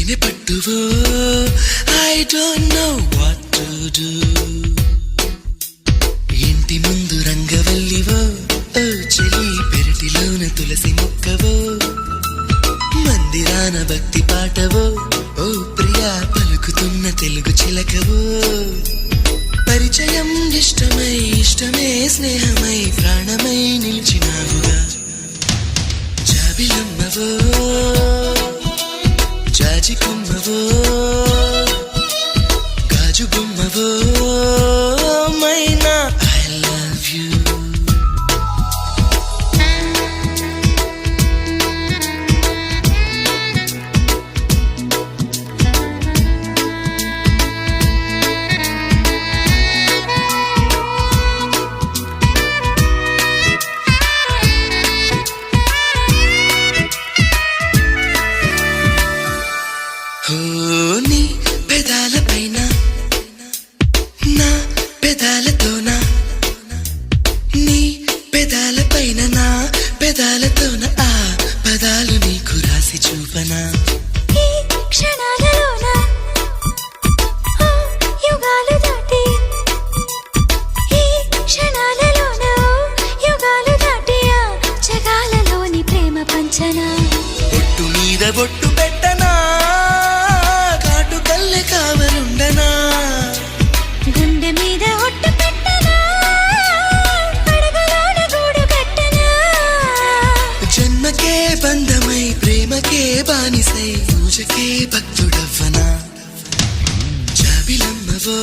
తేనె పట్టువో I don't know what to do. ఇంటి ముందు రంగవల్లివో ఓ చెలి పెరటిలోన తులసి మొక్కవో మందిరాన భక్తి పాటవో ఓ ప్రియా పలుకుతున్న తెలుగు చిలకవో పరిచయం ఇష్టమై ఇష్టమే స్నేహమై ప్రాణమై నిలిచినావుగా జాబిలమ్మవో జాజి కొమ్మవో గాజు బొమ్మవో మైనా I love you. నీ పెదాలపైన నా పెదాలతోనా నీ పెదాలపైన నా పెదాలతోన ఆ పదాలు నీకు రాసి చూపనా ఈ క్షణాలలోన ఆ యుగాలు దాటి ఈ క్షణాలలోన యుగాలు దాటి ఆ జగాలలోని ప్రేమ పంచనా బొట్టు మీద బొట్టు పెట్టనా కాటు కల్లె కావలుండనా గుండె మీద ఒట్టు పెట్టనా అడగలోన గూడు కట్టనా జన్మకే బంధమై ప్రేమకే బానిసై పూజకే భక్తుడవ్వనా జాబిలమ్మవో